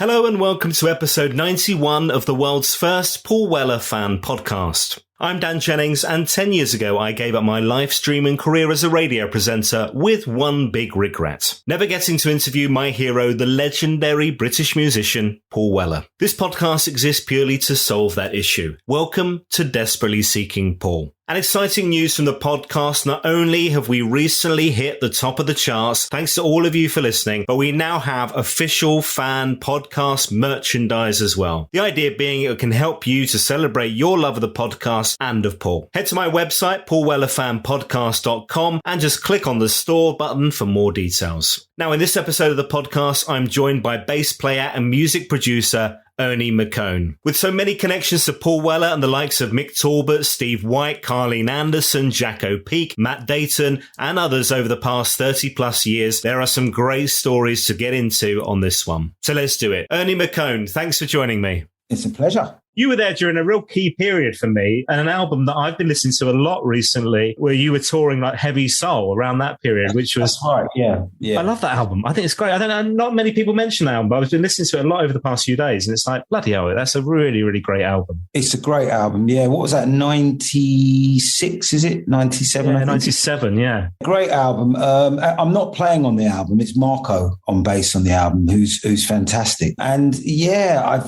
Hello and welcome to episode 91 of the world's first Paul Weller fan podcast. I'm Dan Jennings, and 10 years ago I gave up my live streaming career as a radio presenter with one big regret: never getting to interview my hero, the legendary British musician Paul Weller. This podcast exists purely to solve that issue. Welcome to Desperately Seeking Paul. And exciting news from the podcast: not only have we recently hit the top of the charts, thanks to all of you for listening, but we now have official fan podcast merchandise as well. The idea being it can help you to celebrate your love of the podcast and of Paul. Head to my website, paulwellerfanpodcast.com, and just click on the store button for more details. Now, in this episode of the podcast, I'm joined by bass player and music producer Ernie McKone. With so many connections to Paul Weller and the likes of Mick Talbot, Steve White, Carleen Anderson, Jacko, Peake, Matt Deighton, and others over the past 30 plus years, there are some great stories to get into on this one. So let's do it. Ernie McKone, thanks for joining me. It's a pleasure. You were there during a real key period for me, and an album that I've been listening to a lot recently, where you were touring like heavy soul around that period, which was right. Yeah. I love that album. I think it's great. I don't know, not many people mention that album, but I've been listening to it a lot over the past few days, and it's like, bloody hell, that's a really, really great album. It's a great album. Yeah. What was that? 96? Is it 97? Yeah, 97. Yeah. Great album. I'm not playing on the album. It's Marco on bass on the album, who's fantastic. And yeah,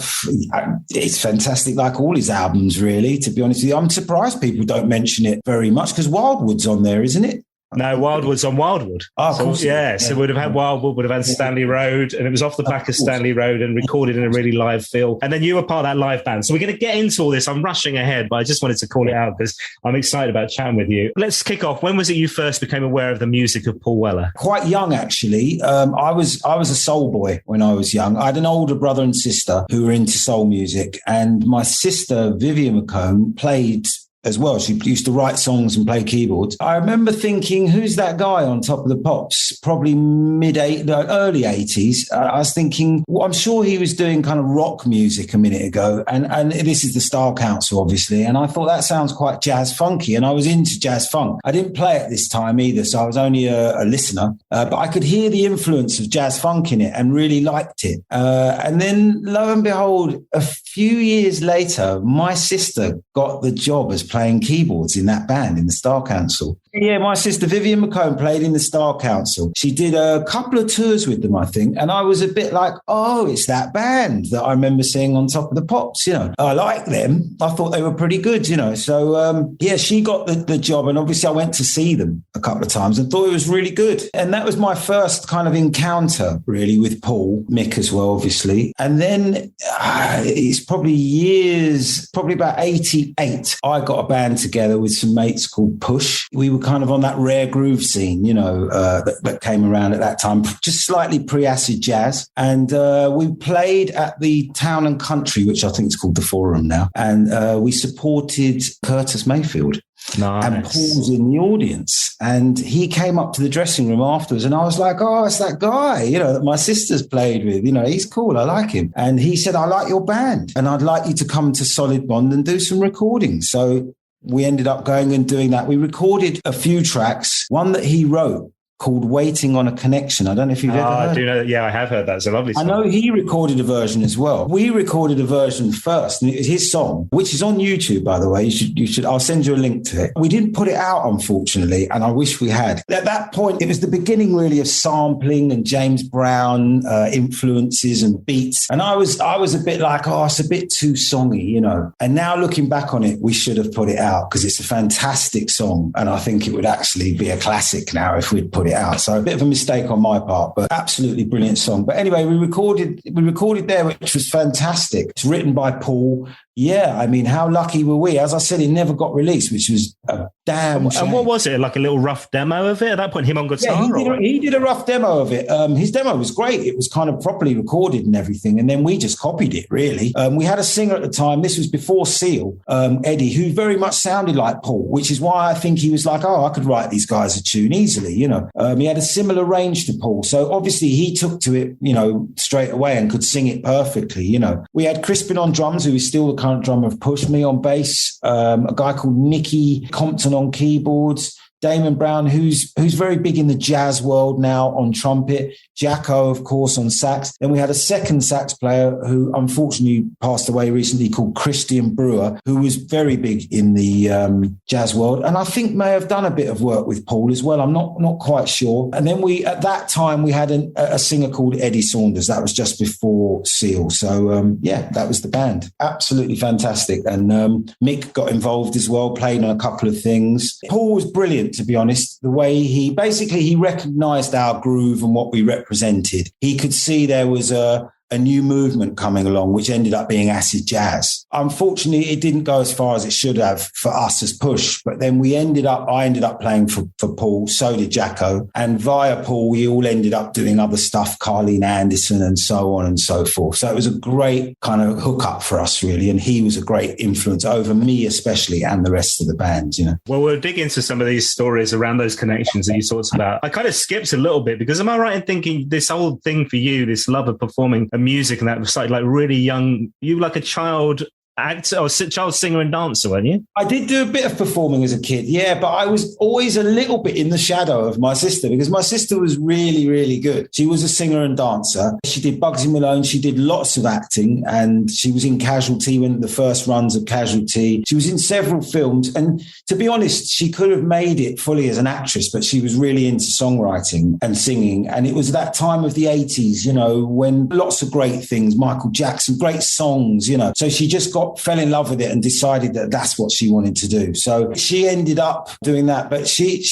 it's fantastic. Like all his albums, really, to be honest with you. I'm surprised people don't mention it very much because Wildwood's on there, isn't it? No, Wildwood's on Wildwood. Oh, of course. Yeah, so we'd have had Wildwood, would have had Stanley Road, and it was off the back of Stanley Road and recorded in a really live feel. And then you were part of that live band. So we're going to get into all this. I'm rushing ahead, but I just wanted to call it out because I'm excited about chatting with you. Let's kick off. When was it you first became aware of the music of Paul Weller? Quite young, actually. I was a soul boy when I was young. I had an older brother and sister who were into soul music, and my sister, Vivian McKone, played as well. She used to write songs and play keyboards. I remember thinking, who's that guy on Top of the Pops? Probably early 80s. I was thinking, well, I'm sure he was doing kind of rock music a minute ago. And this is the Style Council, obviously. And I thought that sounds quite jazz funky. And I was into jazz funk. I didn't play it this time either, so I was only a listener. But I could hear the influence of jazz funk in it and really liked it. And then, lo and behold, a few years later, my sister got the job as playing keyboards in that band, in the Style Council. Yeah, my sister Vivian McKone played in the Style Council. She did a couple of tours with them, I think. And I was a bit like, oh, it's that band that I remember seeing on Top of the Pops, you know. I like them. I thought they were pretty good, you know. So, yeah, she got the job. And obviously I went to see them a couple of times and thought it was really good. And that was my first kind of encounter, really, with Paul, Mick as well, obviously. And then it's probably about 88, I got a band together with some mates called Push. We were kind of on that rare groove scene, you know, that came around at that time, just slightly pre-acid jazz. And we played at the Town and Country, which I think is called the Forum now. And we supported Curtis Mayfield. Nice. And Paul's in the audience, and he came up to the dressing room afterwards, and I was like, oh, it's that guy, you know, that my sister's played with, you know, he's cool, I like him. And he said, I like your band and I'd like you to come to Solid Bond and do some recordings. So we ended up going and doing that. We recorded a few tracks, one that he wrote called Waiting on a Connection. I don't know if you've ever heard. I do know that. Yeah, I have heard that. It's a lovely song. I know he recorded a version as well. We recorded a version first, and it was his song, which is on YouTube, by the way. You should. I'll send you a link to it. We didn't put it out, unfortunately, and I wish we had. At that point, it was the beginning, really, of sampling and James Brown influences and beats. And I was a bit like, oh, it's a bit too songy, you know. And now looking back on it, we should have put it out because it's a fantastic song, and I think it would actually be a classic now if we'd put it out. So a bit of a mistake on my part, but absolutely brilliant song. But anyway, we recorded there, which was fantastic. It's written by Paul. Yeah, I mean, how lucky were we? As I said, it never got released, which was a damn shame. And what was it? Like a little rough demo of it at that point? Him on guitar? Yeah, he did a rough demo of it. His demo was great. It was kind of properly recorded and everything. And then we just copied it, really. We had a singer at the time. This was before Seal, Eddie, who very much sounded like Paul, which is why I think he was like, oh, I could write these guys a tune easily, you know. He had a similar range to Paul. So obviously he took to it, you know, straight away and could sing it perfectly, you know. We had Crispin on drums, who is still the current drummer of Push, me on bass, a guy called Nicky Compton on keyboards, Damon Brown, who's very big in the jazz world now on trumpet. Jacko, of course, on sax. Then we had a second sax player who unfortunately passed away recently called Christian Brewer, who was very big in the jazz world. And I think may have done a bit of work with Paul as well. I'm not quite sure. And then at that time, we had a singer called Eddie Saunders. That was just before Seal. So, that was the band. Absolutely fantastic. And Mick got involved as well, played on a couple of things. Paul was brilliant, to be honest. The way he recognised our groove and what we represented. He could see there was a new movement coming along, which ended up being acid jazz. Unfortunately, it didn't go as far as it should have for us as Push. But then I ended up playing for Paul, so did Jacko. And via Paul, we all ended up doing other stuff, Carleen Anderson and so on and so forth. So it was a great kind of hookup for us, really. And he was a great influence over me, especially, and the rest of the band, you know. Well, we'll dig into some of these stories around those connections that you talked about. I kind of skipped a little bit because am I right in thinking this whole thing for you, this love of performing music and that was like really young, you were like a child actor or child singer and dancer, weren't you? I did do a bit of performing as a kid, yeah, but I was always a little bit in the shadow of my sister because my sister was really, really good. She was a singer and dancer. She did Bugsy Malone. She did lots of acting and she was in Casualty, when the first runs of Casualty. She was in several films. And to be honest, she could have made it fully as an actress, but she was really into songwriting and singing. And it was that time of the 80s, you know, when lots of great things, Michael Jackson, great songs, you know. So she just fell in love with it and decided that that's what she wanted to do. So she ended up doing that. But she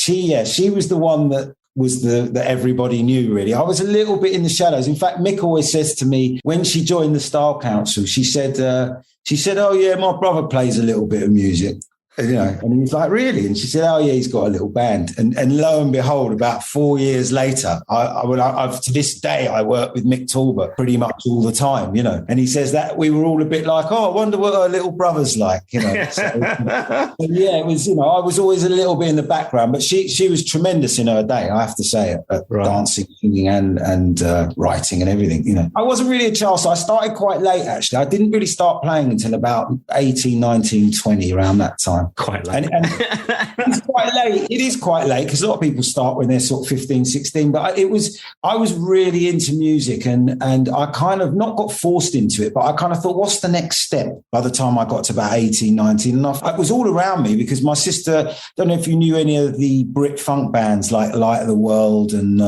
was the one that was that everybody knew, really. I was a little bit in the shadows. In fact, Mick always says to me, when she joined the Style Council, she said, oh, yeah, my brother plays a little bit of music. You know, and he was like, really? And she said, oh, yeah, he's got a little band. And lo and behold, about 4 years later, I've to this day, I work with Mick Talbot pretty much all the time, you know. And he says that we were all a bit like, oh, I wonder what her little brother's like, you know. So yeah, it was, you know, I was always a little bit in the background, but she was tremendous in her day, I have to say, at dancing, singing and writing and everything, you know. I wasn't really a child, so I started quite late, actually. I didn't really start playing until about 18, 19, 20, around that time. Quite late. And it's quite late. It is quite late because a lot of people start when they're sort of 15, 16. But I was really into music and I kind of not got forced into it, but I kind of thought, what's the next step? By the time I got to about 18, 19, and it was all around me because my sister, I don't know if you knew any of the Brit funk bands like Light of the World and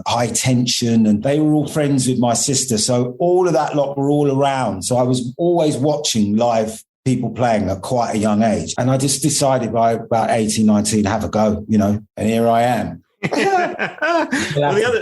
High Tension, and they were all friends with my sister. So all of that lot were all around. So I was always watching live people playing at quite a young age. And I just decided by about 18, 19, have a go, you know, and here I am. Well,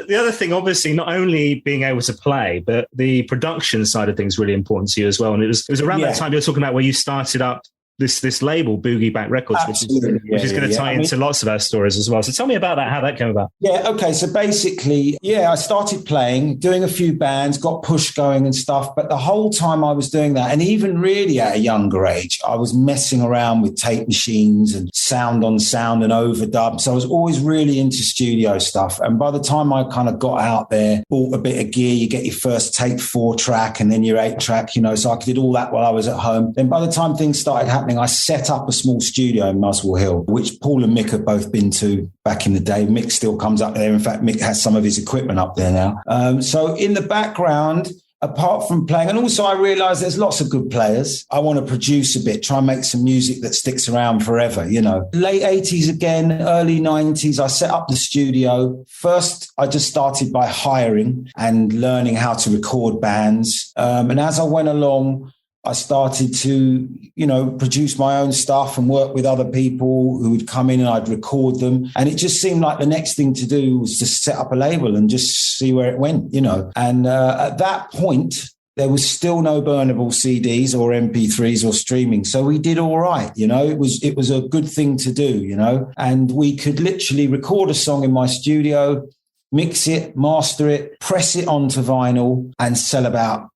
the other thing, obviously, not only being able to play, but the production side of things is really important to you as well. And it was around that time you're talking about where you started up this label, Boogie Back Records, which is going to tie into lots of our stories as well. So tell me about that, how that came about. Yeah, okay. So basically, I started playing, doing a few bands, got Push going and stuff. But the whole time I was doing that, and even really at a younger age, I was messing around with tape machines and sound on sound and overdub. So I was always really into studio stuff. And by the time I kind of got out there, bought a bit of gear, you get your first tape 4-track and then your 8-track, you know, so I did all that while I was at home. Then by the time things started happening, I set up a small studio in Muswell Hill, which Paul and Mick have both been to back in the day. Mick still comes up there. In fact, Mick has some of his equipment up there now. So in the background, apart from playing, and also I realised there's lots of good players. I want to produce a bit, try and make some music that sticks around forever, you know. Late 80s again, early 90s, I set up the studio. First, I just started by hiring and learning how to record bands. And as I went along, I started to, you know, produce my own stuff and work with other people who would come in and I'd record them. And it just seemed like the next thing to do was to set up a label and just see where it went, you know. And at that point, there was still no burnable CDs or MP3s or streaming. So we did all right, you know. It was a good thing to do, you know. And we could literally record a song in my studio, mix it, master it, press it onto vinyl and sell about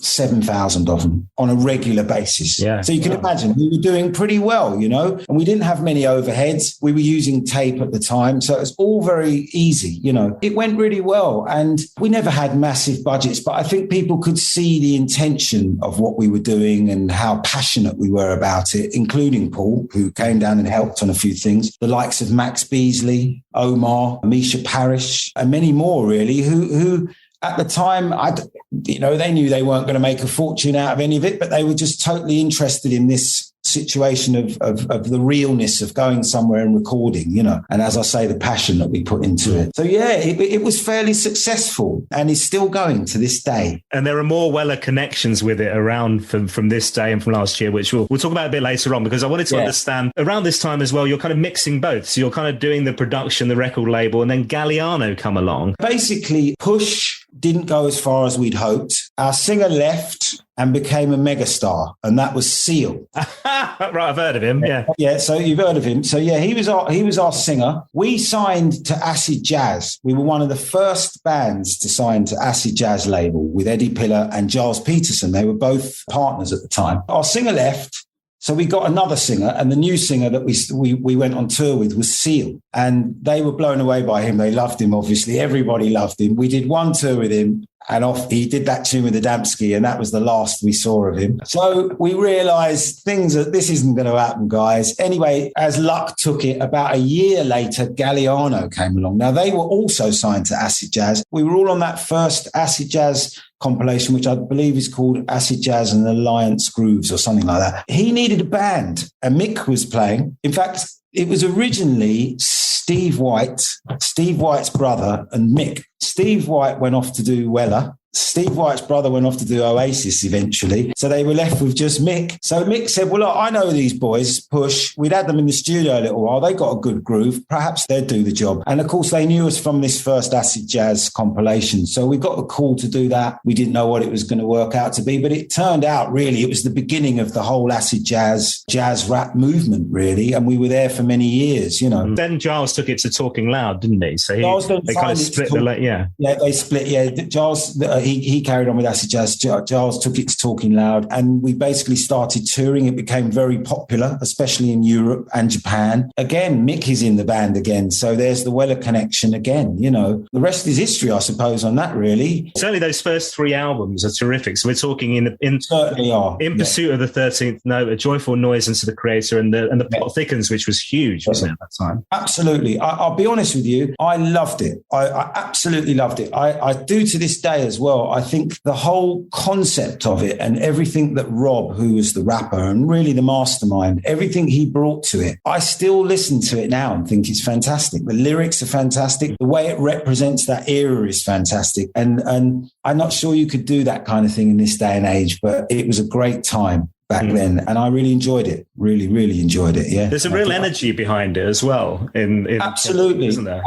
7,000 of them on a regular basis. Yeah. So you can imagine we were doing pretty well, you know, and we didn't have many overheads. We were using tape at the time. So it was all very easy, you know. It went really well. And we never had massive budgets, but I think people could see the intention of what we were doing and how passionate we were about it, including Paul, who came down and helped on a few things. The likes of Max Beasley, Omar, Misha Parrish, and many more, really, who at the time, they knew they weren't going to make a fortune out of any of it, but they were just totally interested in this situation of the realness of going somewhere and recording, you know, and as I say, the passion that we put into it. So yeah, it was fairly successful and is still going to this day. And there are more Weller connections with it around from this day and from last year, which we'll talk about a bit later on, because I wanted to understand around this time as well, you're kind of mixing both. So you're kind of doing the production, the record label, and then Galliano come along. Basically, Push didn't go as far as we'd hoped. Our singer left and became a megastar, and that was Seal. Right, I've heard of him. Yeah, yeah. So you've heard of him. So yeah, he was our singer. We signed to Acid Jazz. We were one of the first bands to sign to Acid Jazz label with Eddie Pillar and Giles Peterson. They were both partners at the time. Our singer left. So we got another singer, and the new singer that we went on tour with was Seal, and they were blown away by him. They loved him, obviously. Everybody loved him. We did one tour with him, and he did that tune with the Damski, and that was the last we saw of him. So we realised this isn't going to happen, guys. Anyway, as luck took it, about a year later, Galliano came along. Now, they were also signed to Acid Jazz. We were all on that first Acid Jazz compilation, which I believe is called Acid Jazz and Alliance Grooves or something like that. He needed a band, and Mick was playing. In fact, it was originally Steve White's brother, and Mick. Steve White went off to do Weller. Steve White's brother went off to do Oasis eventually. So they were left with just Mick. So Mick said, well, look, I know these boys, Push. We'd had them in the studio a little while. They got a good groove. Perhaps they'd do the job. And of course, they knew us from this first Acid Jazz compilation. So we got a call to do that. We didn't know what it was going to work out to be, but it turned out really it was the beginning of the whole Acid Jazz rap movement, really. And we were there for many years, you know. Then Giles took it to Talking Loud, didn't he? So they kind of split Yeah, they split. Yeah, Giles, he carried on with Acid Jazz. Giles took it to Talking Loud, and we basically started touring. It became very popular, especially in Europe and Japan. Again, Mick is in the band again, so there's the Weller connection again. You know, the rest is history, I suppose, on that. Really, certainly those first three albums are terrific. So we're talking in certainly are in Pursuit of the 13th Note, A Joyful Noise into the Creator, and the Plot Thickens, which was huge, wasn't it, at that time? Absolutely. I'll be honest with you, I loved it. I absolutely loved it. I do to this day as well. I think the whole concept of it and everything that Rob, who was the rapper and really the mastermind, everything he brought to it, I still listen to it now and think it's fantastic. The lyrics are fantastic. The way it represents that era is fantastic. And I'm not sure you could do that kind of thing in this day and age, but it was a great time back then, and I really enjoyed it. Really, really enjoyed it. Yeah, there's a real energy behind it as well. Absolutely, isn't there?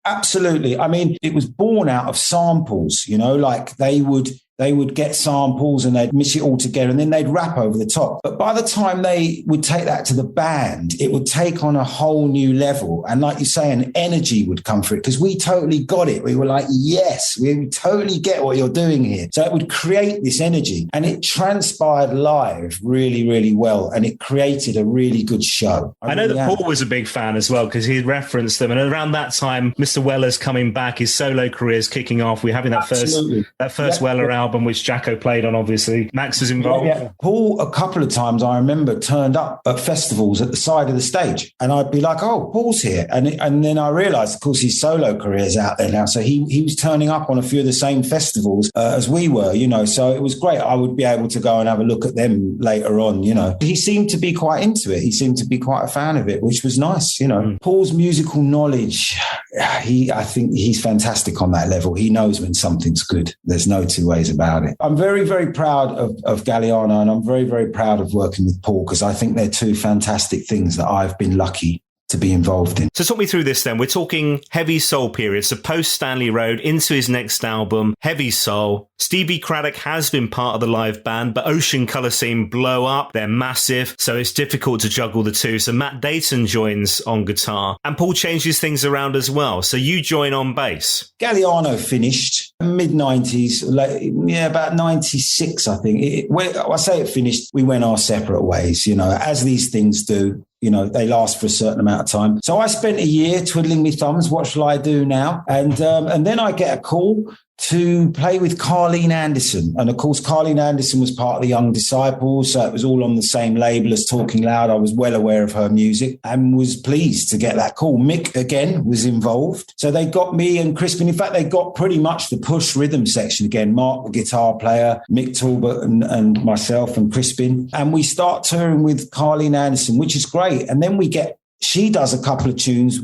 Absolutely. I mean, it was born out of samples. You know, like they would get samples and they'd mix it all together and then they'd rap over the top. But by the time they would take that to the band, it would take on a whole new level. And like you say, an energy would come through it because we totally got it. We were like, yes, we totally get what you're doing here. So it would create this energy, and it transpired live really, really well. And it created a really good show. I know that Paul was a big fan as well because he referenced them. And around that time, Mr. Weller's coming back, his solo career's kicking off. We're having that first Weller album, which Jacko played on, obviously. Max was involved. Yeah. Paul, a couple of times, I remember, turned up at festivals at the side of the stage. And I'd be like, oh, Paul's here. And then I realised, of course, his solo career's out there now. So he was turning up on a few of the same festivals as we were, you know. So it was great. I would be able to go and have a look at them later on, you know. He seemed to be quite into it. He seemed to be quite a fan of it, which was nice, you know. Paul's musical knowledge, I think he's fantastic on that level. He knows when something's good. There's no two ways about it. I'm very, very proud of Galliano, and I'm very, very proud of working with Paul because I think they're two fantastic things that I've been lucky to be involved in. So talk me through this then. We're talking heavy soul period, so post Stanley Road into his next album, Heavy Soul. Stevie Craddock has been part of the live band, but Ocean Colour Scene blow up. They're massive, so it's difficult to juggle the two. So Matt Deighton joins on guitar, and Paul changes things around as well. So you join on bass. Galliano finished mid-90s, about 96, I think. I say it finished, we went our separate ways, as these things do. They last for a certain amount of time. So I spent a year twiddling my thumbs. What shall I do now? And then I get a call to play with Carleen Anderson. And of course, Carleen Anderson was part of the Young Disciples. So it was all on the same label as Talking Loud. I was well aware of her music and was pleased to get that call. Mick, again, was involved. So they got me and Crispin. In fact, they got pretty much the push rhythm section again. Mark, the guitar player, Mick Talbot and myself and Crispin. And we start touring with Carleen Anderson, which is great. And then she does a couple of tunes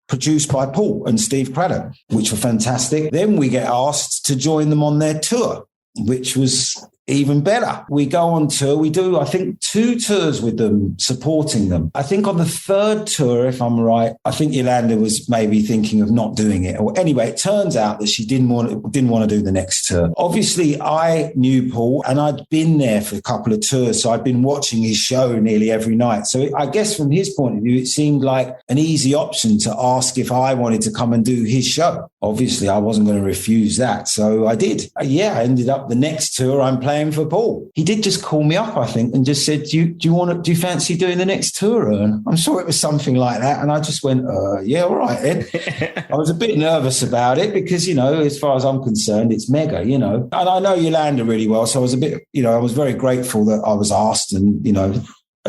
produced by Paul and Steve Craddock, which were fantastic. Then we get asked to join them on their tour, which was even better. We go on tour. We do, I think, 2 tours with them, supporting them. I think on the 3rd tour, if I'm right, I think Yolanda was maybe thinking of not doing it. Or anyway, it turns out that she didn't want to do the next tour. Obviously, I knew Paul and I'd been there for a couple of tours. So I'd been watching his show nearly every night. So I guess from his point of view, it seemed like an easy option to ask if I wanted to come and do his show. Obviously, I wasn't going to refuse that. So I did. I ended up the next tour I'm playing for Paul. He did just call me up, I think, and just said, do you fancy doing the next tour, Ern? I'm sure it was something like that. And I just went, yeah, all right, Ed. I was a bit nervous about it because, as far as I'm concerned, it's mega, and I know Yolanda really well. So I was a bit, I was very grateful that I was asked and,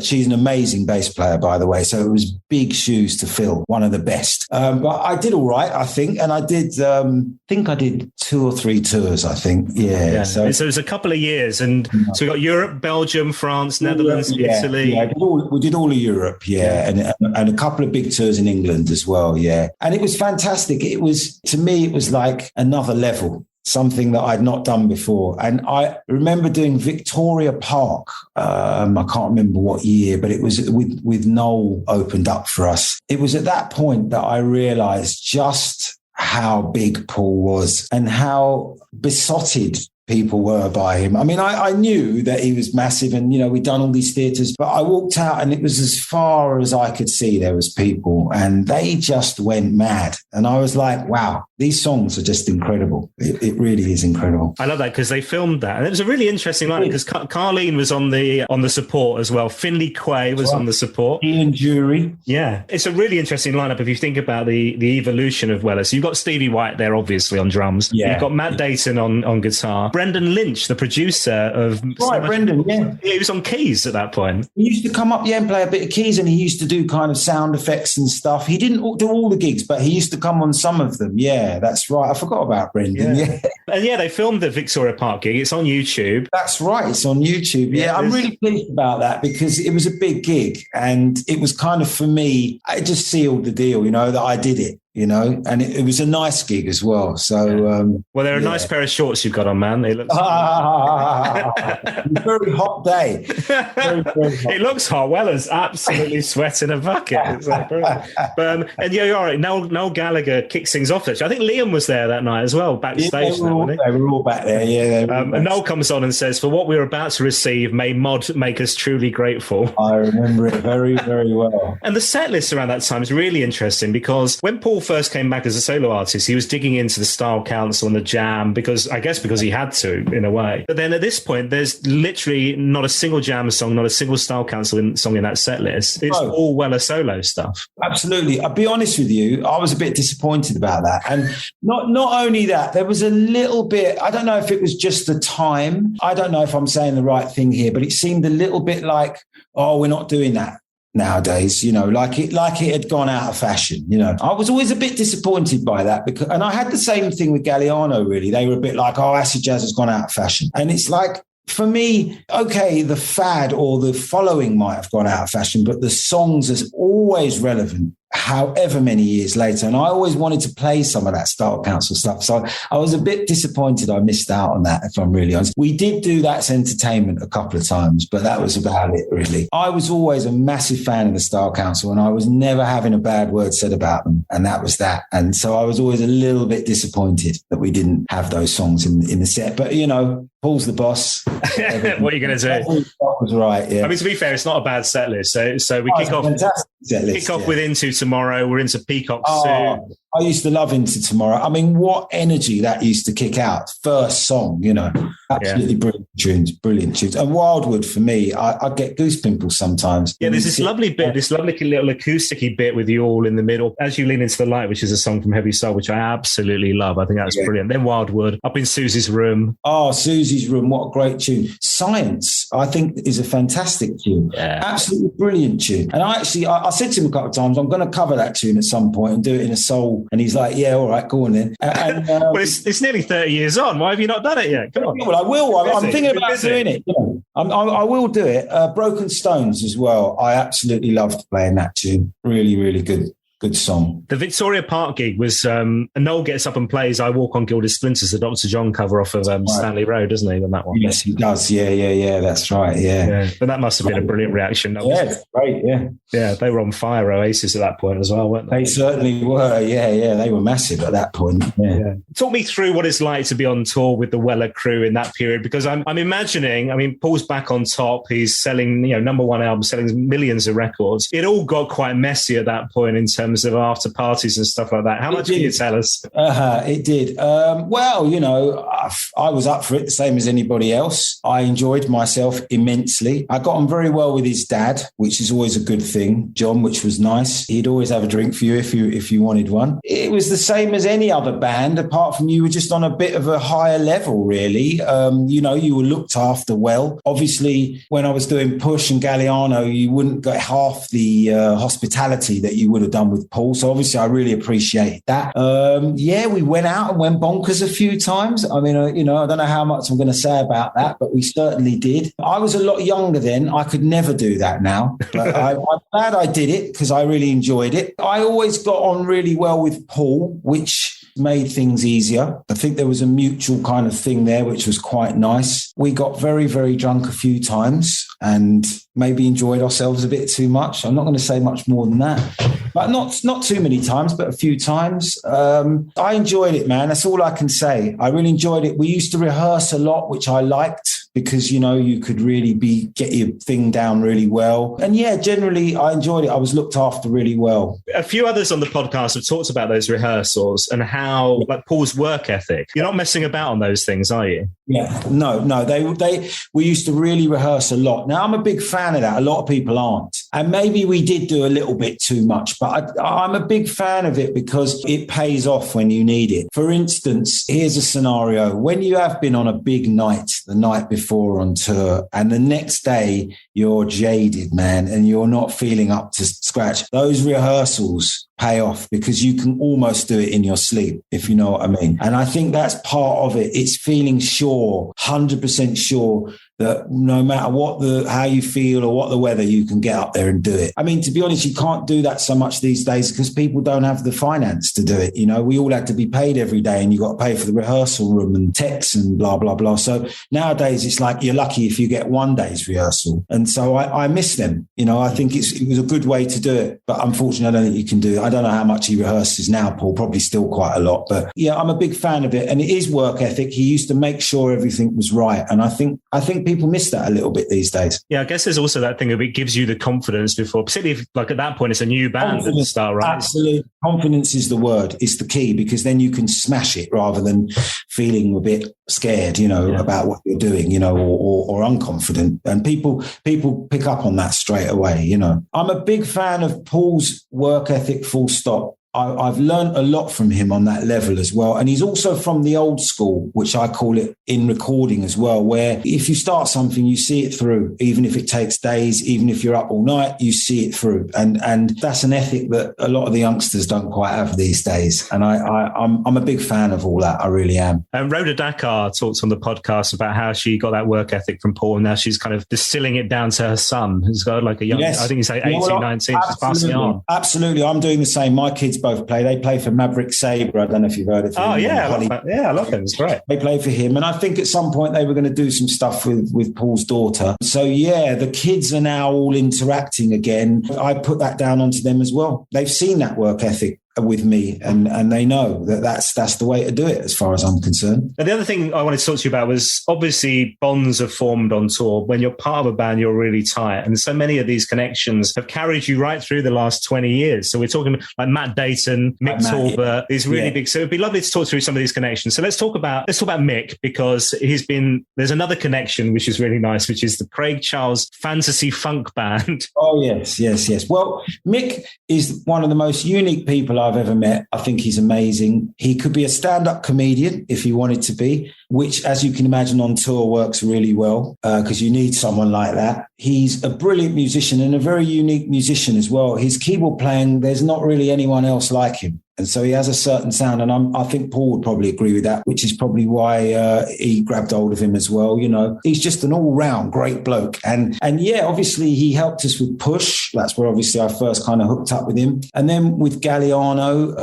she's an amazing bass player, by the way. So it was big shoes to fill, one of the best. But I did all right, I think. And I did, I did 2 or 3 tours, I think. Yeah. So it was a couple of years. And so we got Europe, Belgium, France, Netherlands, Italy. Yeah, we did all of Europe, and a couple of big tours in England as well, yeah. And it was fantastic. To me, it was like another level. Something that I'd not done before. And I remember doing Victoria Park. I can't remember what year, but it was with Noel opened up for us. It was at that point that I realized just how big Paul was and how besotted people were by him. I mean, I knew that he was massive and, we'd done all these theatres, but I walked out and it was as far as I could see there was people and they just went mad. And I was like, wow, these songs are just incredible. It really is incredible. I love that because they filmed that. And it was a really interesting lineup because Carleen was on the support as well. Finley Quay was on the support. Ian Jury. Yeah. It's a really interesting lineup if you think about the evolution of Weller. So you've got Stevie White there, obviously, on drums. Yeah. You've got Matt Deighton on guitar. Brendan Lynch, the producer of... Right, Brendan, yeah. He was on keys at that point. He used to come up, and play a bit of keys, and he used to do kind of sound effects and stuff. He didn't do all the gigs, but he used to come on some of them. Yeah, that's right. I forgot about Brendan, yeah. And they filmed the Victoria Park gig. It's on YouTube. That's right. It's on YouTube. Yeah, I'm really pleased about that because it was a big gig and it was kind of, for me, it just sealed the deal, that I did it. And it was a nice gig as well. So, they're a nice pair of shorts you've got on, man. They look very hot day. Very, very hot. It looks hot. Weller's absolutely sweating a bucket. It's like and you're all right. Noel Gallagher kicks things off. Actually, I think Liam was there that night as well, backstage. They were all back there. Yeah. And Noel comes on and says, "For what we're about to receive, may Mod make us truly grateful." I remember it very, very well. And the set list around that time is really interesting because when Paul first came back as a solo artist, he was digging into the Style Council and the Jam because he had to, in a way. But then at this point, there's literally not a single Jam song, not a single Style Council song in that set list. It's all Weller solo stuff. Absolutely. I'll be honest with you, I was a bit disappointed about that. And not only that, there was a little bit, I don't know if it was just the time. I don't know if I'm saying the right thing here, but it seemed a little bit like, we're not doing that nowadays, like it had gone out of fashion. I was always a bit disappointed by that and I had the same thing with Galliano, really. They were a bit like, acid jazz has gone out of fashion. And it's like, for me, okay, the fad or the following might have gone out of fashion, but the songs are always relevant, however many years later. And I always wanted to play some of that Style Council stuff. So I was a bit disappointed I missed out on that, if I'm really honest. We did do That's Entertainment a couple of times, but that was about it, really. I was always a massive fan of the Style Council, and I was never having a bad word said about them. And that was that. And so I was always a little bit disappointed that we didn't have those songs in the set. But, you know, Paul's the boss. What are you going to do? That was right, yeah. I mean, to be fair, it's not a bad set list. So we kick off with Into Tomorrow. We're into Peacock soon. I used to love Into Tomorrow. I mean, what energy that used to kick out. First song, you know, absolutely brilliant tunes. And Wildwood, for me, I get goose pimples sometimes. Yeah, there's this lovely bit, this lovely little acoustic-y bit with you all in the middle. As You Lean Into the Light, which is a song from Heavy Soul, which I absolutely love. I think that's brilliant. Then Wildwood, Up in Susie's Room. Oh, Susie's Room, what a great tune. Science, I think, is a fantastic tune. Yeah. Absolutely brilliant tune. And I said to him a couple of times, I'm going to cover that tune at some point and do it in a soul. And he's like, yeah, all right, go on then. And, well, it's nearly 30 years on. Why have you not done it yet? Come on. Well, I will. I'm thinking about doing it. You know, I will do it. Broken Stones as well. I absolutely loved playing that tune. Really, really good song. The Victoria Park gig was Noel gets up and plays I Walk on Gilded Splinters, the Dr. John cover off of Stanley Road, doesn't he, on that one? Yes, he does. Yeah, that's right, yeah. But that must have been a brilliant reaction. It's great, yeah. Yeah, they were on fire, Oasis, at that point as well, weren't they? They certainly were, yeah. They were massive at that point, yeah. Talk me through what it's like to be on tour with the Weller crew in that period, because I'm imagining, I mean, Paul's back on top, he's selling, number one album, selling millions of records. It all got quite messy at that point in terms of after parties and stuff like that. How much can you tell us? It did. Well, I was up for it the same as anybody else. I enjoyed myself immensely. I got on very well with his dad, which is always a good thing, John, which was nice. He'd always have a drink for you if you wanted one. It was the same as any other band, apart from you were just on a bit of a higher level, really. You were looked after well. Obviously, when I was doing Push and Galliano, you wouldn't get half the hospitality that you would have done with Paul. So obviously I really appreciate that. We went out and went bonkers a few times. I mean, I don't know how much I'm going to say about that, but we certainly did. I was a lot younger then. I could never do that now, but I'm glad I did it because I really enjoyed it. I always got on really well with Paul, which made things easier. I think there was a mutual kind of thing there, which was quite nice. We got very, very drunk a few times and maybe enjoyed ourselves a bit too much. I'm not going to say much more than that, but not too many times, but a few times. I enjoyed it, man. That's all I can say. I really enjoyed it. We used to rehearse a lot, which I liked because, you could really get your thing down really well. And yeah, generally I enjoyed it. I was looked after really well. A few others on the podcast have talked about those rehearsals and how, like Paul's work ethic. You're not messing about on those things, are you? Yeah, no. We used to really rehearse a lot. Now I'm a big fan of that. A lot of people aren't. And maybe we did do a little bit too much, but I'm a big fan of it because it pays off when you need it. For instance, here's a scenario. When you have been on a big night the night before on tour and the next day you're jaded, man, and you're not feeling up to scratch, those rehearsals pay off because you can almost do it in your sleep, if you know what I mean. And I think that's part of it. It's feeling sure, 100% sure that no matter how you feel or what the weather, you can get up there and do it. I mean, to be honest, you can't do that so much these days because people don't have the finance to do it. We all had to be paid every day and you got to pay for the rehearsal room and techs and blah, blah, blah. So nowadays it's like you're lucky if you get one day's rehearsal. And so I miss them. I think it was a good way to do it, but unfortunately, I don't think you can do it. I don't know how much he rehearses now, Paul, probably still quite a lot. But yeah, I'm a big fan of it. And it is work ethic. He used to make sure everything was right. And I think people miss that a little bit these days. Yeah, I guess there's also that thing of it gives you the confidence before, particularly if, like at that point, it's a new band at the start, right? Absolutely. Confidence is the word. It's the key because then you can smash it rather than feeling a bit scared, about what you're doing, or unconfident. And people pick up on that straight away, I'm a big fan of Paul's work ethic, full stop. I've learned a lot from him on that level as well. And he's also from the old school, which I call it in recording as well, where if you start something, you see it through, even if it takes days, even if you're up all night, you see it through. And that's an ethic that a lot of the youngsters don't quite have these days. And I'm a big fan of all that. I really am. And Rhoda Dakar talks on the podcast about how she got that work ethic from Paul, and now she's kind of distilling it down to her son, who's got like a young, I think he's like 18, 19, she's passing it on. Absolutely. I'm doing the same. My kids both play. They play for Maverick Sabre. I don't know if you've heard of him. Oh, yeah. I love him. It's great. They play for him. And I think at some point they were going to do some stuff with Paul's daughter. So, yeah, the kids are now all interacting again. I put that down onto them as well. They've seen that work ethic with me, and they know that that's the way to do it as far as I'm concerned. Now, the other thing I wanted to talk to you about was obviously bonds are formed on tour. When you're part of a band, you're really tight, and so many of these connections have carried you right through the last 20 years. So we're talking like Matt Deighton, Mick Talbot, these really big. So it'd be lovely to talk through some of these connections. So let's talk about Mick, because there's another connection which is really nice, which is the Craig Charles Fantasy Funk Band. Oh yes. Well, Mick is one of the most unique people I've ever met. I think he's amazing. He could be a stand-up comedian if he wanted to be, which, as you can imagine, on tour works really well because you need someone like that. He's a brilliant musician and a very unique musician as well. His keyboard playing, there's not really anyone else like him. And so he has a certain sound, and I think Paul would probably agree with that, which is probably why he grabbed hold of him as well. You know, he's just an all-round great bloke. And yeah, obviously he helped us with Push. That's where obviously I first kind of hooked up with him. And then with Galliano,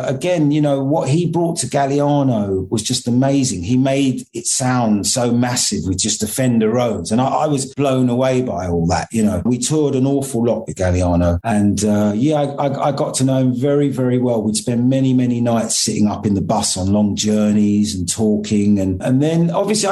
again, you know, what he brought to Galliano was just amazing. He made it sound so massive with just the Fender Rhodes. And I was blown away by all that. You know, we toured an awful lot with Galliano. And I got to know him very, very well. We'd spend many, many nights sitting up in the bus on long journeys and talking. And then obviously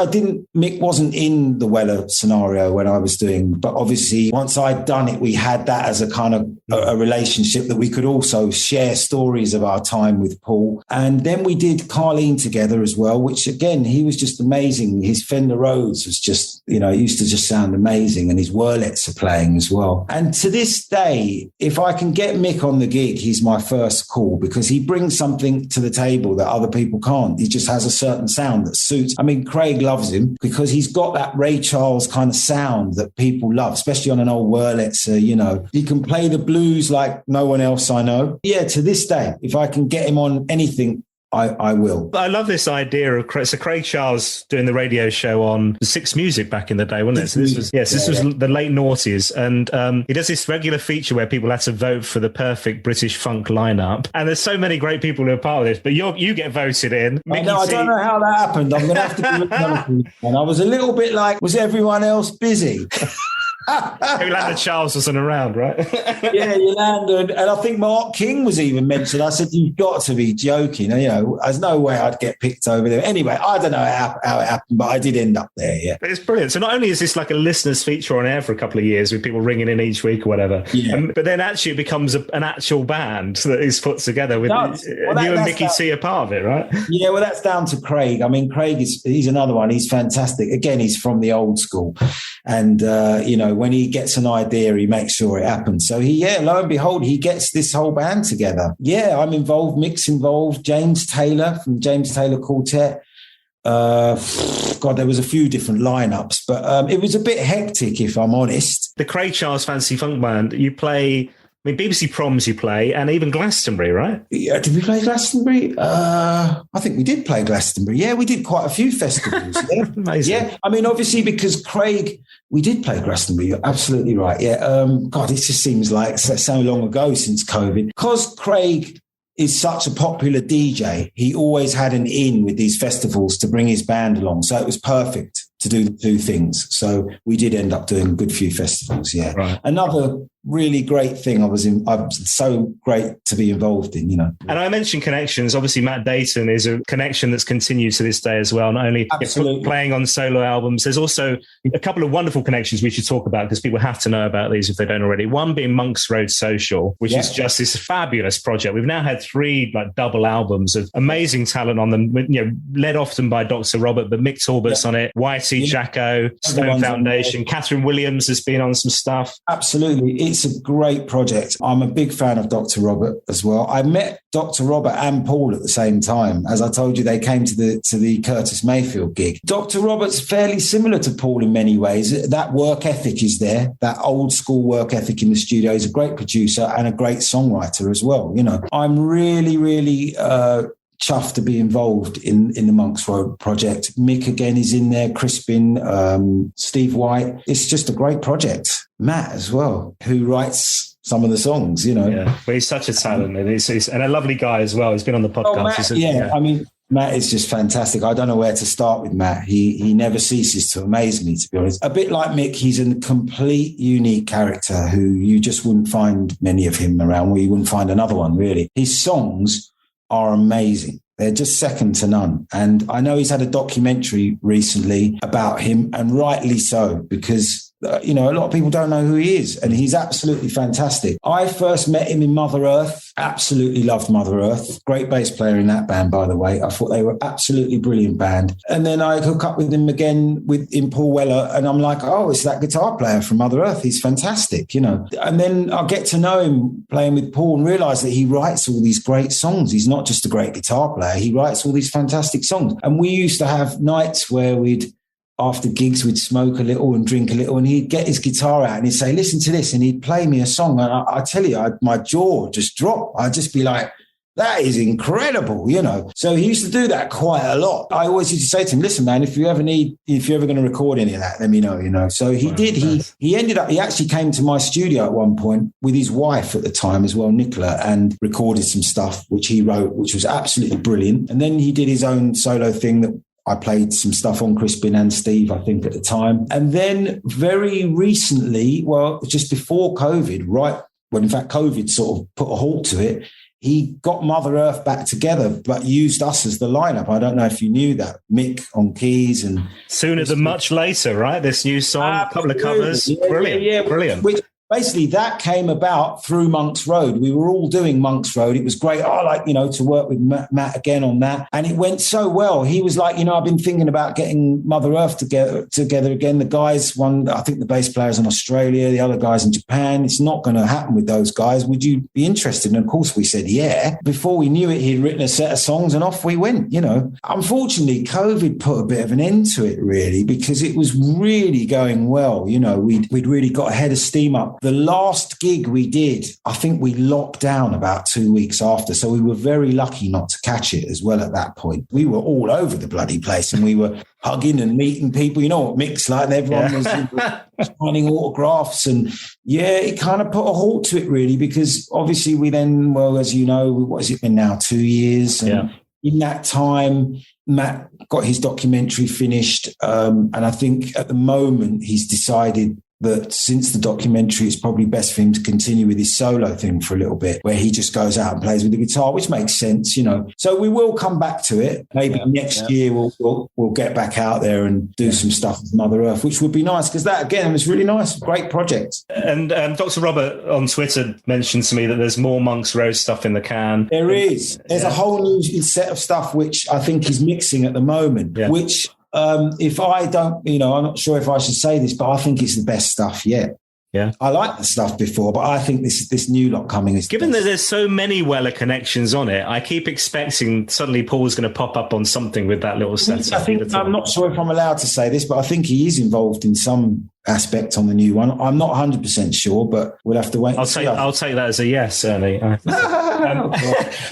Mick wasn't in the Weller scenario when I was doing, but obviously once I'd done it, we had that as a kind of a relationship that we could also share stories of our time with Paul. And then we did Carleen together as well, which again, he was just amazing. His Fender Rhodes was just, you know, it used to just sound amazing. And his Wurlitz are playing as well. And to this day, if I can get Mick on the gig, he's my first call, because he brings something to the table that other people can't. He just has a certain sound that suits. I mean, Craig loves him because he's got that Ray Charles kind of sound that people love, especially on an old Wurlitz. You know, he can play the blues like no one else I know. Yeah, to this day, if I can get him on anything, I will. I love this idea of Craig Charles doing the radio show on Six Music back in the day, wasn't it? So this was the late noughties, and he does this regular feature where people had to vote for the perfect British funk lineup, and there's so many great people who are part of this, but you get voted in. I don't know how that happened. I'm going to have to do it. And I was a little bit like, was everyone else busy? Yolanda Charles wasn't around, right? Yeah, Yolanda. And I think Mark King was even mentioned. I said, you've got to be joking. You know, there's no way I'd get picked over there. Anyway, I don't know how it happened, but I did end up there, yeah. But it's brilliant. So not only is this like a listener's feature on air for a couple of years with people ringing in each week or whatever, but then actually it becomes an actual band that is put together with you and Mickey T are part of it, right? Yeah, well, that's down to Craig. I mean, he's another one. He's fantastic. Again, he's from the old school. And, you know, when he gets an idea, he makes sure it happens. So lo and behold, he gets this whole band together. Yeah, I'm involved, Mick's involved, James Taylor from James Taylor Quartet. There was a few different lineups, but it was a bit hectic, if I'm honest. The Craig Charles Fancy Funk Band, you play... I mean, BBC Proms you play, and even Glastonbury, right? Yeah, did we play Glastonbury? I think we did play Glastonbury. Yeah, we did quite a few festivals. Yeah. Amazing. Yeah, I mean, obviously, because Craig, we did play Glastonbury. You're absolutely right. Yeah. God, it just seems like so long ago since COVID. Because Craig is such a popular DJ, he always had an in with these festivals to bring his band along. So it was perfect to do the two things. So we did end up doing a good few festivals, yeah. Right. Another really great thing I'm so great to be involved in, you know. And I mentioned connections. Obviously, Matt Deighton is a connection that's continued to this day as well. Not only playing on solo albums, there's also a couple of wonderful connections we should talk about because people have to know about these if they don't already. One being Monk's Road Social, which is just this fabulous project. We've now had 3 double albums of amazing talent on them, you know, led often by Dr. Robert, but Mick Talbot's on it, Whitey, Jacko, Stone Foundation, Catherine Williams has been on some stuff. Absolutely. it's a great project. I'm a big fan of Dr. Robert as well. I met Dr. Robert and Paul at the same time. As I told you, they came to the Curtis Mayfield gig. Dr. Robert's fairly similar to Paul in many ways. That work ethic is there. That old school work ethic in the studio. He's a great producer and a great songwriter as well. You know, I'm really, really chuffed to be involved in the Monks Road project. Mick again is in there, Crispin, Steve White. It's just a great project. Matt as well, who writes some of the songs, you know. Yeah, but he's such a talent, and he's a lovely guy as well. He's been on the podcast. Matt, I mean, Matt is just fantastic. I don't know where to start with Matt. He never ceases to amaze me, to be honest. A bit like Mick, he's a complete unique character who you just wouldn't find many of him around, where you wouldn't find another one, really. His songs are amazing. They're just second to none. And I know he's had a documentary recently about him, and rightly so, because a lot of people don't know who he is, and he's absolutely fantastic. I first met him in Mother Earth. Absolutely loved Mother Earth. Great bass player in that band, by the way. I thought they were absolutely brilliant band. And then I hook up with him again in Paul Weller, and I'm like, oh, it's that guitar player from Mother Earth. He's fantastic, you know. And then I get to know him playing with Paul and realise that he writes all these great songs. He's not just a great guitar player. He writes all these fantastic songs. And we used to have nights where after gigs, we'd smoke a little and drink a little, and he'd get his guitar out and he'd say, listen to this, and he'd play me a song. And I tell you, my jaw just dropped. I'd just be like, that is incredible, you know. So he used to do that quite a lot. I always used to say to him, listen, man, if you're ever going to record any of that, let me know, you know. So he did. He actually came to my studio at one point with his wife at the time as well, Nicola, and recorded some stuff which he wrote, which was absolutely brilliant. And then he did his own solo thing that I played some stuff on Crispin and Steve, I think, at the time. And then very recently, well, just before COVID, in fact, COVID sort of put a halt to it, he got Mother Earth back together, but used us as the lineup. I don't know if you knew that. Mick on keys and... Sooner than much later, right? This new song, a couple of covers. Yeah, brilliant, brilliant. Basically, that came about through Monks Road. We were all doing Monks Road. It was great. I like, to work with Matt again on that. And it went so well. He was like, I've been thinking about getting Mother Earth together again. The guys, I think the bass player's in Australia, the other guy's in Japan. It's not going to happen with those guys. Would you be interested? And of course we said, yeah. Before we knew it, he'd written a set of songs and off we went, Unfortunately, COVID put a bit of an end to it, really, because it was really going well. We'd really got a head of steam up. The last gig we did, I think we locked down about 2 weeks after. So we were very lucky not to catch it as well at that point. We were all over the bloody place and we were hugging and meeting people. You know what Mick's like, and everyone was signing autographs. And it kind of put a halt to it, really, because obviously we then, as you know, what has it been now, 2 years? And in that time, Matt got his documentary finished. And I think at the moment he's decided that since the documentary, it's probably best for him to continue with his solo thing for a little bit, where he just goes out and plays with the guitar, which makes sense, So we will come back to it. Maybe next year we'll get back out there and do some stuff with Mother Earth, which would be nice, because that, again, was really nice. Great project. And Dr. Robert on Twitter mentioned to me that there's more Monks Road stuff in the can. There is. There's a whole new set of stuff which I think he's mixing at the moment, which... if I don't, I'm not sure if I should say this, but I think it's the best stuff yet. Yeah. I liked the stuff before, but I think this new lot coming is... Given that there's so many Weller connections on it, I keep expecting suddenly Paul's going to pop up on something with that little set. I'm not sure if I'm allowed to say this, but I think he is involved in some aspect on the new one. I'm not 100% sure, but we'll have to wait. I'll take that as a yes, Ernie.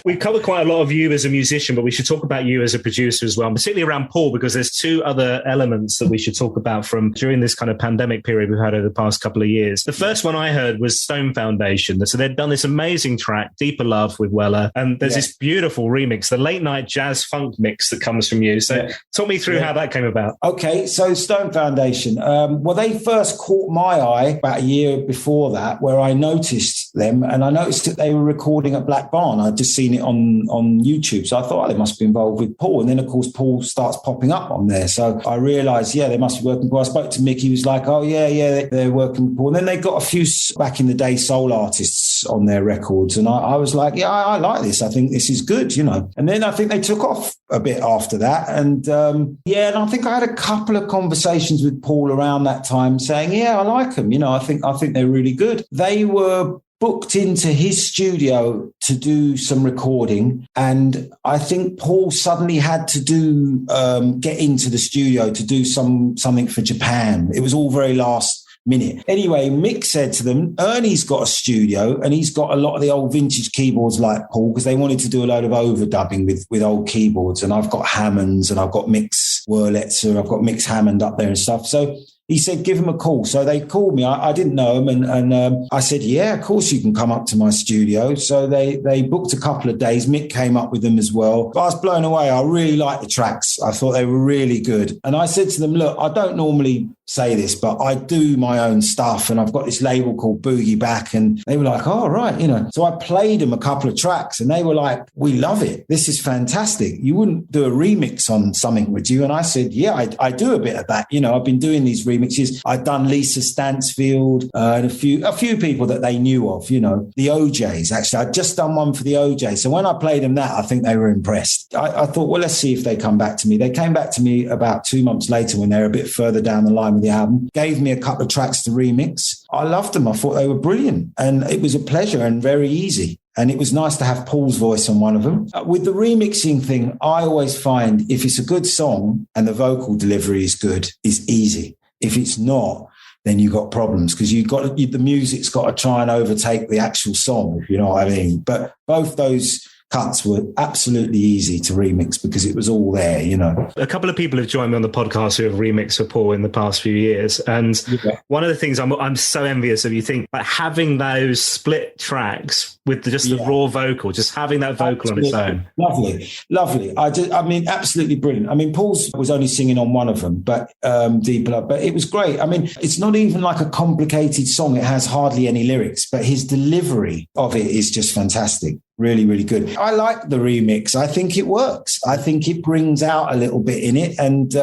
We've covered quite a lot of you as a musician, but we should talk about you as a producer as well, particularly around Paul, because there's two other elements that we should talk about from during this kind of pandemic period we've had over the past couple of years. The first one I heard was Stone Foundation. So they'd done this amazing track, Deeper Love, with Weller, and there's this beautiful remix, the late night jazz funk mix that comes from you. So talk me through how that came about. Okay, so Stone Foundation. They first caught my eye about a year before that, where I noticed them, and I noticed that they were recording at Black Barn. I'd just seen it on YouTube. So I thought, they must be involved with Paul. And then, of course, Paul starts popping up on there. So I realised, they must be working with Paul. I spoke to Mick. He was like, oh, yeah, they're working with Paul. And then they got a few, back in the day, soul artists on their records. And I was like, I like this. I think this is good, And then I think they took off a bit after that. And, and I think I had a couple of conversations with Paul around that time saying, I like them. I think they're really good. They were booked into his studio to do some recording, and I think Paul suddenly had to get into the studio to do something for Japan. It was all very last minute. Anyway, Mick said to them, Ernie's got a studio and he's got a lot of the old vintage keyboards like Paul, because they wanted to do a load of overdubbing with old keyboards. And I've got Hammonds and I've got Mick's Wurlitzer, I've got Mick's Hammond up there and stuff. So he said, give him a call. So they called me. I didn't know him. And I said, of course you can come up to my studio. So they booked a couple of days. Mick came up with them as well. But I was blown away. I really liked the tracks. I thought they were really good. And I said to them, look, I don't normally say this, but I do my own stuff. And I've got this label called Boogie Back. And they were like, oh, right. So I played them a couple of tracks and they were like, we love it. This is fantastic. You wouldn't do a remix on something, would you? And I said, I do a bit of that. I've been doing these remixes. I'd done Lisa Stansfield and a few people that they knew of, the OJs. Actually, I'd just done one for the OJ. So when I played them that, I think they were impressed. I thought, well, let's see if they come back to me. They came back to me about 2 months later when they were a bit further down the line with the album, gave me a couple of tracks to remix. I loved them. I thought they were brilliant. And it was a pleasure and very easy. And it was nice to have Paul's voice on one of them. With the remixing thing, I always find if it's a good song and the vocal delivery is good, it's easy. If it's not, then you've got problems because the music's got to try and overtake the actual song, if you know what I mean. But both those cuts were absolutely easy to remix because it was all there, A couple of people have joined me on the podcast who have remixed for Paul in the past few years. And one of the things I'm so envious of, you think, like having those split tracks with the raw vocal, just having that vocal on its own. Lovely. I mean, absolutely brilliant. I mean, Paul's was only singing on one of them, but Deep Blood, but it was great. I mean, it's not even like a complicated song. It has hardly any lyrics, but his delivery of it is just fantastic. Really, really good. I like the remix. I think it works. I think it brings out a little bit in it. And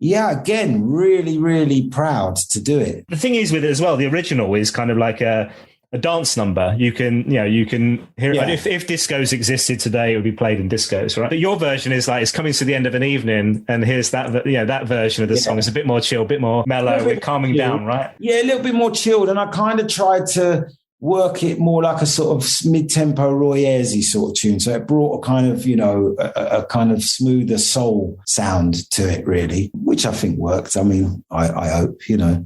again, really, really proud to do it. The thing is with it as well, the original is kind of like a dance number. You can hear it. If discos existed today, it would be played in discos, right? But your version is like, it's coming to the end of an evening and here's that version of the song. It's a bit more chill, a bit more mellow, with calming down, right? Yeah, a little bit more chilled. And I kind of tried to work it more like a sort of mid-tempo Roy Ayresy sort of tune. So it brought a kind of, a kind of smoother soul sound to it, really, which I think worked. I mean, I hope,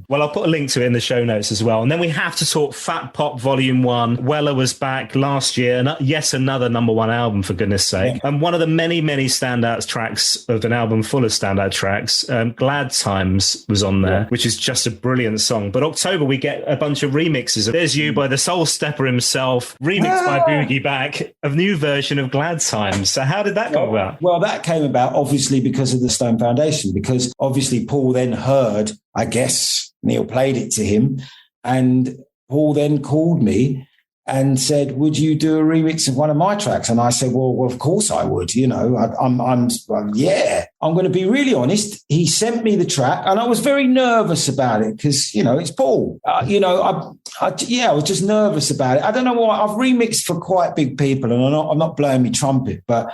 Well, I'll put a link to it in the show notes as well. And then we have to talk Fat Pop Volume 1. Weller was back last year. And yes, another number one album, for goodness sake. Yeah. And one of the many, many standout tracks of an album full of standout tracks, Glad Times was on there, which is just a brilliant song. But October, we get a bunch of remixes of There's You by the Soul Stepper himself, remixed by Boogie Back, a new version of Glad Times. So how did that come about? Well, that came about obviously because of the Stone Foundation, because obviously Paul then heard, I guess, Neil played it to him, and Paul then called me and said, would you do a remix of one of my tracks? And I said, well of course I would, I'm going to be really honest. He sent me the track and I was very nervous about it because, it's Paul. I was just nervous about it. I don't know why. I've remixed for quite big people and I'm not blowing my trumpet, but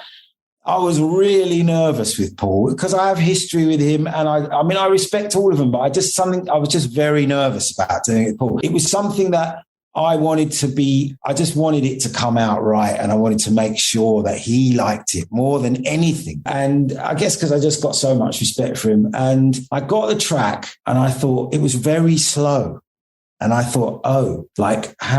I was really nervous with Paul because I have history with him and I respect all of them, but I was just very nervous about doing it with Paul. It was something that I just wanted it to come out right. And I wanted to make sure that he liked it more than anything. And I guess because I just got so much respect for him. And I got the track and I thought it was very slow. And I thought, how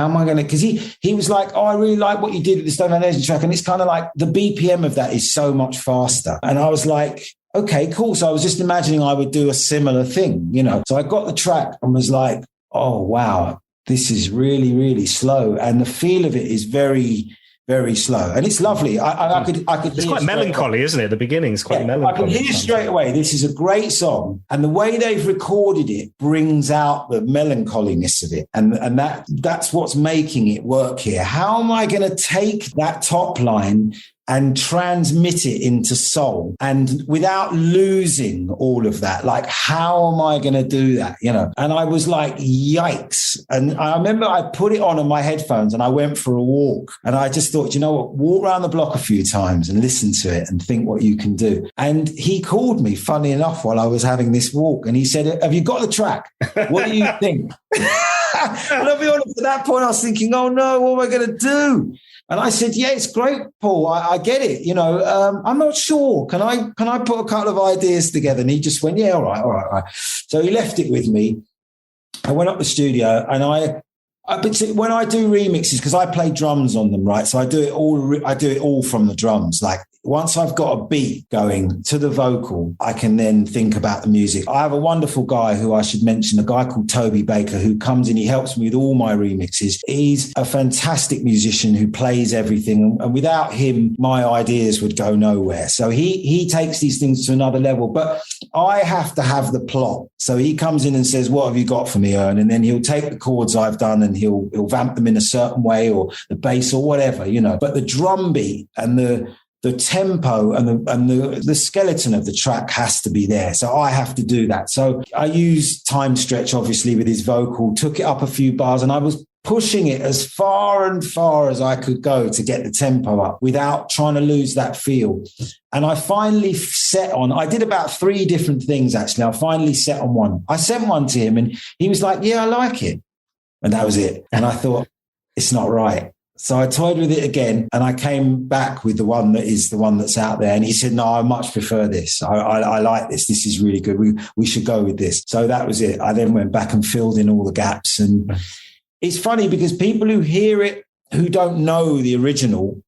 am I going to, because he was like, I really like what you did with the Stone Foundation track. And it's kind of like the BPM of that is so much faster. And I was like, okay, cool. So I was just imagining I would do a similar thing, So I got the track and was like, oh, wow. This is really, really slow. And the feel of it is very, very slow, and it's lovely. I could. It's quite melancholy, isn't it? The beginning's quite melancholy. I can hear straight away. This is a great song, and the way they've recorded it brings out the melancholiness of it, and that's what's making it work here. How am I going to take that top line and transmit it into soul and without losing all of that? Like, how am I going to do that? And I was like, yikes. And I remember I put it on my headphones and I went for a walk, and I just thought, you know what, walk around the block a few times and listen to it and think what you can do. And he called me, funny enough, while I was having this walk, and he said, have you got the track? What do you think? And I'll be honest, at that point I was thinking, oh no, what am I going to do? And I said, yeah, it's great, Paul. I get it. I'm not sure. Can I put a couple of ideas together? And he just went, yeah, all right. So he left it with me. I went up the studio, and but when I do remixes, because I play drums on them, right? So I do it all from the drums. Like, once I've got a beat going to the vocal, I can then think about the music. I have a wonderful guy who I should mention, a guy called Toby Baker, who comes in, he helps me with all my remixes. He's a fantastic musician who plays everything. And without him, my ideas would go nowhere. So he takes these things to another level, but I have to have the plot. So he comes in and says, what have you got for me, Ern? And then he'll take the chords I've done and he'll vamp them in a certain way, or the bass or whatever, But the drum beat and the tempo and the skeleton of the track has to be there. So I have to do that. So I used Time Stretch, obviously, with his vocal, took it up a few bars, and I was pushing it as far and far as I could go to get the tempo up without trying to lose that feel. And I finally I did about 3 different things, actually. I finally set on one. I sent one to him and he was like, yeah, I like it. And that was it. And I thought, it's not right. So I toyed with it again, and I came back with the one that is the one that's out there. And he said, no, I much prefer this. I like this. This is really good. We should go with this. So that was it. I then went back and filled in all the gaps. And it's funny because people who hear it, who don't know the original,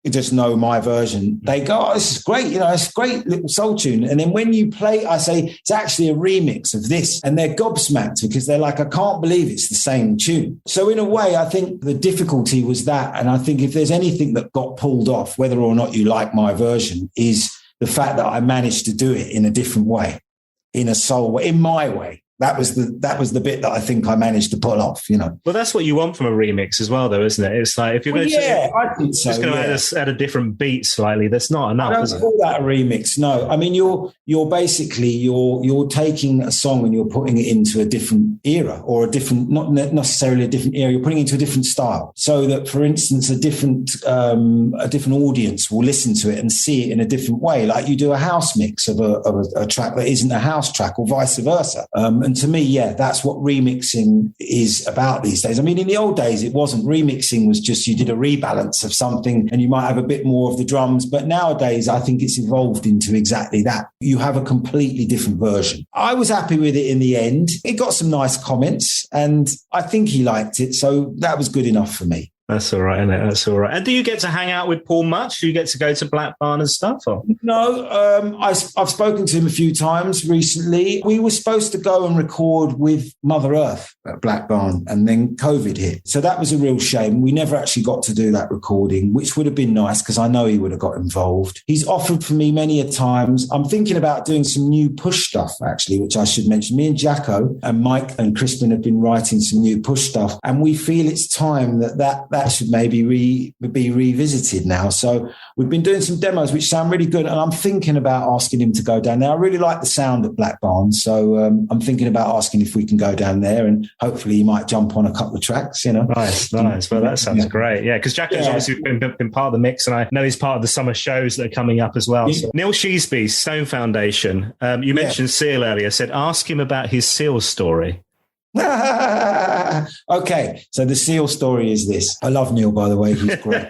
just know my version, they go, oh, this is great. It's a great little soul tune. And then when you play, I say, it's actually a remix of this. And they're gobsmacked because they're like, I can't believe it's the same tune. So in a way, I think the difficulty was that. And I think if there's anything that got pulled off, whether or not you like my version, is the fact that I managed to do it in a different way, in a soul way, in my way. That was the bit that I think I managed to pull off, Well, that's what you want from a remix as well, though, isn't it? It's like if you're going I think so. Just going to add a different beat slightly. That's not enough. I don't call that a remix. No, I mean you're basically you're taking a song and you're putting it into a different era, or a different, not necessarily a different era. You're putting it into a different style, so that, for instance, a different audience will listen to it and see it in a different way. Like you do a house mix of a track that isn't a house track, or vice versa. And to me, yeah, that's what remixing is about these days. I mean, in the old days, it wasn't. Remixing was just you did a rebalance of something and you might have a bit more of the drums. But nowadays, I think it's evolved into exactly that. You have a completely different version. I was happy with it in the end. It got some nice comments and I think he liked it. So that was good enough for me. That's all right, isn't it? That's all right. And do you get to hang out with Paul much? Do you get to go to Black Barn and stuff? Or? No, I've spoken to him a few times recently. We were supposed to go and record with Mother Earth at Black Barn, and then COVID hit. So that was a real shame. We never actually got to do that recording, which would have been nice because I know he would have got involved. He's offered for me many a times. I'm thinking about doing some new push stuff, actually, which I should mention. Me and Jacko and Mike and Crispin have been writing some new push stuff, and we feel it's time that should maybe be revisited now. So we've been doing some demos which sound really good, and I'm thinking about asking him to go down there. I really like the sound at Black Barn, so I'm thinking about asking if we can go down there, and hopefully he might jump on a couple of tracks, Nice. Well, that sounds great. Yeah, because Jacko's obviously been part of the mix, and I know he's part of the summer shows that are coming up as well. Yeah. So, Neil Sheesby, Stone Foundation. You mentioned Seal earlier. Said ask him about his Seal story. Okay, so the Seal story is this. I love Neil, by the way. He's great.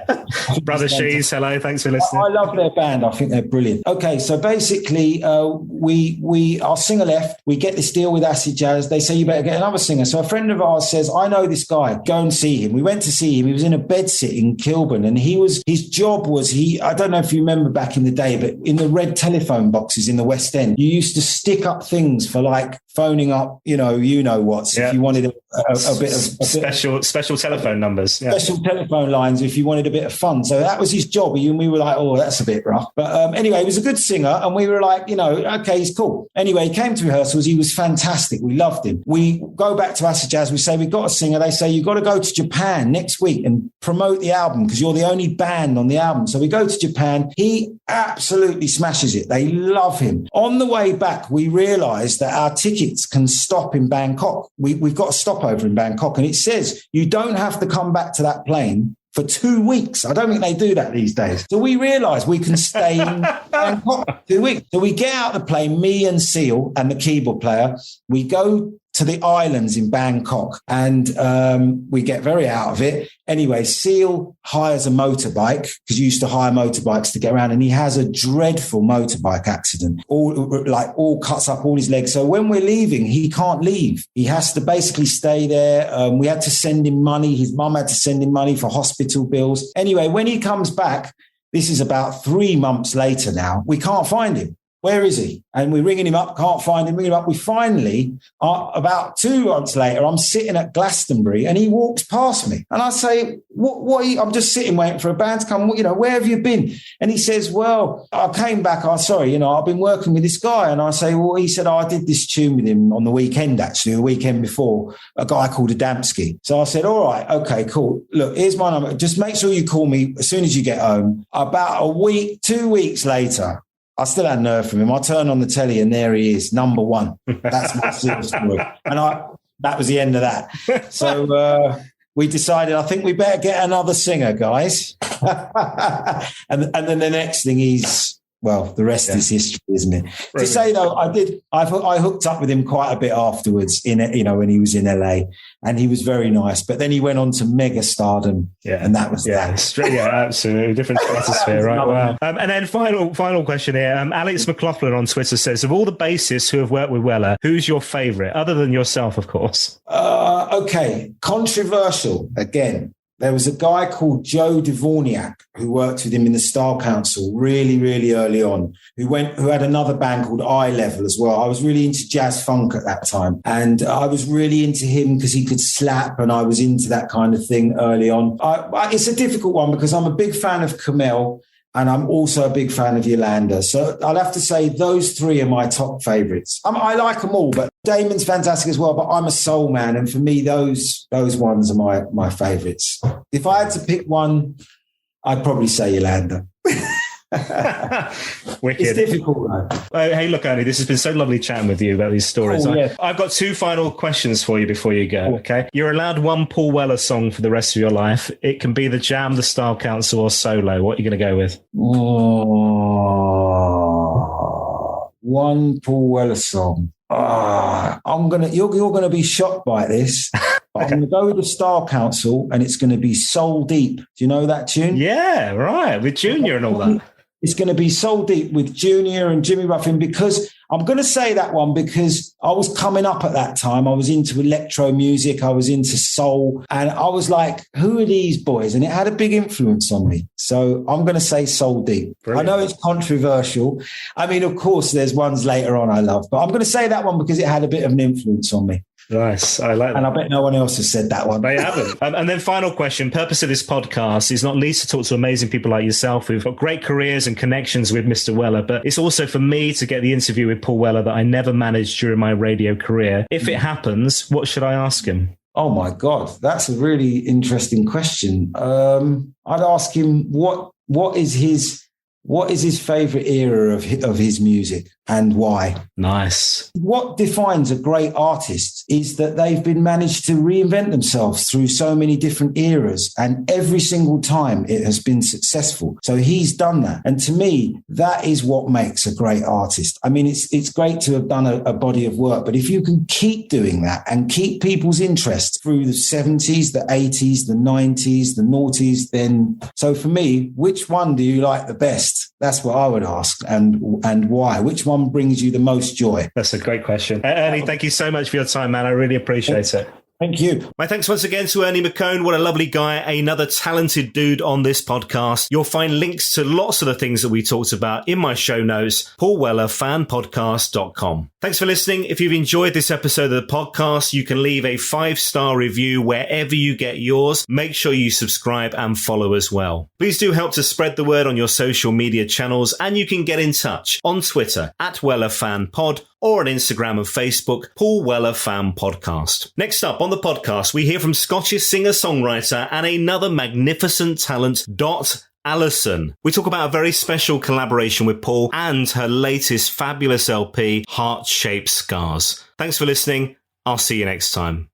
Brother Shees, hello, thanks for listening. I love their band. I think they're brilliant. Okay, so basically, our singer left. We get this deal with Acid Jazz. They say you better get another singer. So a friend of ours says, I know this guy. Go and see him. We went to see him. He was in a bedsit in Kilburn, and his job was I don't know if you remember back in the day, but in the red telephone boxes in the West End, you used to stick up things for like phoning up, you know what. If you wanted a a bit of special telephone numbers, special telephone lines if you wanted a bit of fun. So that was his job, and we were like, oh, that's a bit rough. But anyway, he was a good singer, and we were like, okay, he's cool. Anyway, he came to rehearsals. He was fantastic. We loved him. We go back to Acid Jazz. We say, we've got a singer. They say, you've got to go to Japan next week and promote the album because you're the only band on the album. So we go to Japan. He absolutely smashes it. They love him. On the way back, we realised that our tickets can stop in Bangkok. We've got a stopover in Bangkok, and it says you don't have to come back to that plane for 2 weeks. I don't think they do that these days. So we realised we can stay in Bangkok 2 weeks. So we get out the plane, me and Seal and the keyboard player. We go to the islands in Bangkok, and we get very out of it. Anyway, Seal hires a motorbike because you used to hire motorbikes to get around, and he has a dreadful motorbike accident. All cuts up all his legs. So when we're leaving, he can't leave. He has to basically stay there. We had to send him money. His mum had to send him money for hospital bills. Anyway, when he comes back, this is about 3 months later now, we can't find him. Where is he? And we're ringing him up, can't find him, ringing him up. We finally, about 2 months later, I'm sitting at Glastonbury and he walks past me. And I say, what are you? I'm just sitting waiting for a band to come. Where have you been? And he says, well, I came back. I've been working with this guy. And I say, well, he said, I did this tune with him on the weekend, actually, the weekend before, a guy called Adamski. So I said, all right, okay, cool. Look, here's my number. Just make sure you call me as soon as you get home. About a week, 2 weeks later, I still hadn't heard from him. I turn on the telly and there he is, number one. That's my super story. And that was the end of that. So we decided, I think we better get another singer, guys. and then the next thing the rest is history, isn't it? Brilliant. To say though, I hooked up with him quite a bit afterwards when he was in LA, and he was very nice. But then he went on to mega stardom, and that was that. Absolutely different stratosphere, right? Wow. And then final question here. Alex McLaughlin on Twitter says, of all the bassists who have worked with Weller, who's your favourite, other than yourself, of course? Okay, controversial again. There was a guy called Joe Dvorniak who worked with him in the Style Council really, really early on, who had another band called Eye Level as well. I was really into jazz funk at that time, and I was really into him because he could slap, and I was into that kind of thing early on. It's a difficult one because I'm a big fan of Kamel, and I'm also a big fan of Yolanda. So I'll have to say those three are my top favourites. I like them all, but Damon's fantastic as well, but I'm a soul man. And for me, those ones are my favourites. If I had to pick one, I'd probably say Yolanda. Wicked. It's difficult though. Hey, look, Ernie, this has been so lovely chatting with you about these stories. Yeah. I've got 2 final questions for you before you go. Okay, you're allowed one Paul Weller song for the rest of your life. It can be the Jam, the Style Council, or solo. What are you going to go with? One Paul Weller song. You're gonna be shocked by this. I'm going to go with the Style Council, and it's going to be Soul Deep. Do you know that tune? Yeah, right. With Junior and all that. It's going to be Soul Deep with Junior and Jimmy Ruffin, because I'm going to say that one because I was coming up at that time. I was into electro music. I was into soul. And I was like, who are these boys? And it had a big influence on me. So I'm going to say Soul Deep. Brilliant. I know it's controversial. I mean, of course, there's ones later on I love, but I'm going to say that one because it had a bit of an influence on me. Nice. I like that. And I bet no one else has said that one. They haven't. And then final question. Purpose of this podcast is not least to talk to amazing people like yourself who've got great careers and connections with Mr. Weller, but it's also for me to get the interview with Paul Weller that I never managed during my radio career. If it happens, what should I ask him? Oh, my God. That's a really interesting question. I'd ask him what is his favorite era of his music and why? Nice. What defines a great artist is that they've been managed to reinvent themselves through so many different eras, and every single time it has been successful. So he's done that. And to me, that is what makes a great artist. I mean, it's great to have done a body of work, but if you can keep doing that and keep people's interest through the 70s, the 80s, the 90s, the noughties, then so for me, which one do you like the best? That's what I would ask, and why? Which one brings you the most joy? That's a great question. Ernie, thank you so much for your time, man. I really appreciate it. Thank you. My thanks once again to Ernie McKone. What a lovely guy. Another talented dude on this podcast. You'll find links to lots of the things that we talked about in my show notes, paulwellerfanpodcast.com. Thanks for listening. If you've enjoyed this episode of the podcast, you can leave a 5-star review wherever you get yours. Make sure you subscribe and follow as well. Please do help to spread the word on your social media channels, and you can get in touch on Twitter @WellerFanPod or on Instagram and Facebook, Paul Weller Fan Podcast. Next up on the podcast, we hear from Scottish singer-songwriter and another magnificent talent, Dot Allison. We talk about a very special collaboration with Paul and her latest fabulous LP, Heart-Shaped Scars. Thanks for listening. I'll see you next time.